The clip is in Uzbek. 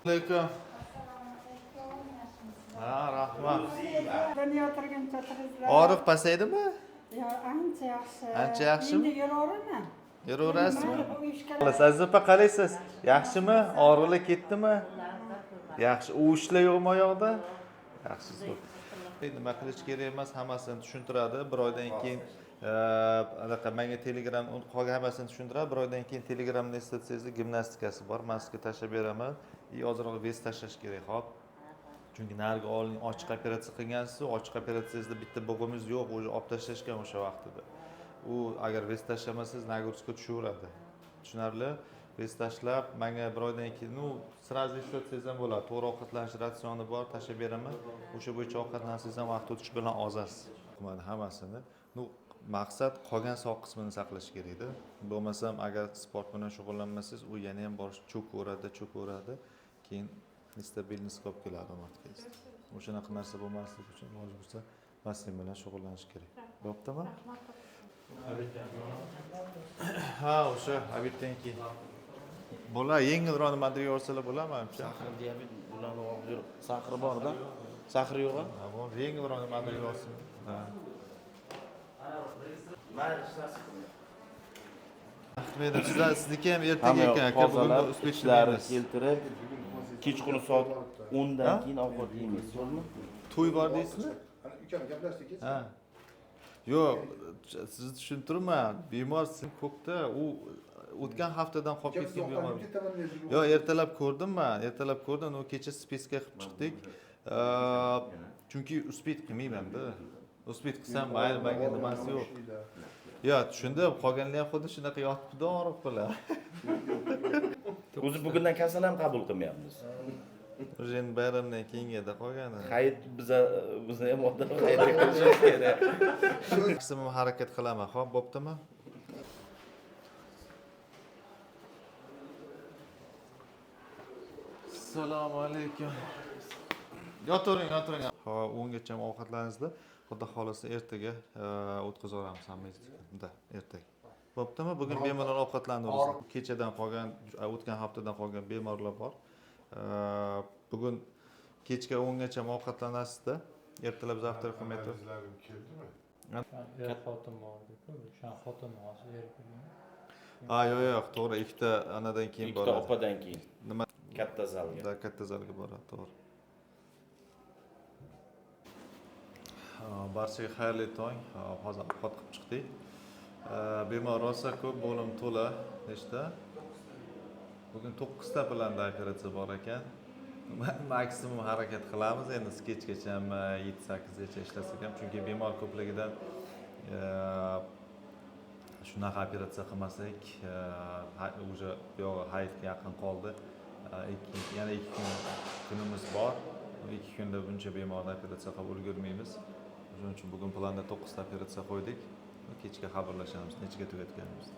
Alaykum. Ha, rahmat. Dunyo o'tirguncha o'tiringizlar. Og'riq pasaydimi? Yo, ancha yaxshi. Ancha yaxshimi? Endi yuraveraman. Yuraverasizmi? Bu ishga Siz opa qalaysiz? Yaxshimi? Og'riqlar ketdimi? Yaxshi. U ishlar yo'qmi oyoqda? Yaxshi. Nima qilish kerak emas, hammasini tushuntiradi. Bir oydan keyin anaqa menga Telegram qolgan hammasini tushuntiradi. Bir oydan keyin Telegramda eslatsangizda gimnastikasi bor. Men sizga tashlab beraman. Hozirroq vez tashlash kerak, xo'p? Chunki narigi oldin ochiq operatsiya qilgansiz, ochiq operatsiyangizda bitta bug'imiz yo'q, o'zi olib tashlashgan o'sha vaqtida. U agar vez tashlamasangiz naguruzga tushaveradi. Tushunarli? Vez tashlab, menga bir oydan keyin, sразу ishlatsangiz ham bo'ladi. To'g'ri ovqatlanish ratsioni bor, tashlab beraman. O'sha bo'yicha ovqatlansangiz ham vaqt o'tish bilan ozasiz. Hammasini. Maqsad qolgan sog' qismini saqlash kerak-da. Bo'lmasam agar sport bilan shug'ullanmasangiz, u yana ham borish cho'kaveradi. Keyin nestabilность bo'lib keladi omadingizda. O'shanaqa narsa bo'lmasligi uchun iloji bo'lsa, basseyn bilan shug'ullanish kerak. Bo'ptimi? Ha, o'sha obeddan keyin. Bular yengilroq nimadir yorsalar bo'ladimi, menimcha? Sahar diabet ularni og'ir sahri bor-da. Sahri yo'q-a? Ha, bu yengilroq nimadir yorsin. Ha. Rahmat, sizniki ham ertaga ekan, aka. Bugun uspechlarni keltirib, kechqurun soat 10 dan keyin ovqat yeymiz, to'g'rimi? To'y bor deysizmi? Ukam gaplashdik. Ha. Yo'q, sizni tushuntirman. Bemor ko'pda, u o'tgan haftadan qolib ketgan bemor. Yo'q, ertalab ko'rdim, u kecha speska qilib chiqdik. Chunki uspet qilmayman-da. Uspet qilsam mayli, menga nimasi yo'q. Yo'q, tushundim. Qolganlar ham xuddi shunaqa yotibdi og'riq bilan. O'zi bugundan kasal ham qabul qilmayapmiz. O'sha endi bayramdan keyingada qolgani. Hayit bizni ham odam hayit qilishimiz kerak. Maksimum harakat qilaman, xo'p, bo'ptimi? Assalomu alaykum. Yotiring. Xo'p, 10 gacha ovqatlaringizda xudo xolasa ertaga o'tkazib hammangizni. Ertaga. Bo'ptimi? Bugun bemalol ovqatlanamiz. Kechadan qolgan, o'tgan haftadan qolgan bemorlar bor. Bugun kechga 10 gacha ovqatlanasizda. Ertalab zavtrak qilmay turib. Keldimi? Xotin bordi-ku, o'sha xotin hozir erkak. Ha, yo'q, to'g'ri, ikkita anadan keyin boradi. Ikkita opadan keyin. Nima? Katta zalga. Katta zalga boradi, to'g'ri. Barchaga xayrli tong. Hozir ovqat qilib chiqdik. Bemor rosa ko'p, bo'lim to'la, nechta? Bugun 9 ta planda operatsiya bor ekan. Maksimum harakat qilamiz. Endi kechgacha 7-8 gacha ishlasak ham, chunki bemor ko'pligidan shunaqa operatsiya qilmasak, уже buyog'i hayitga yaqin qoldi. Yana 2 kunimiz bor. 2 kunda buncha bemorni operatsiya qilib ulgurmaymiz. Shuning uchun bugun planda 9 ta operatsiya qo'ydik. Kechga xabarlashamiz, nechaga tugatganimizni.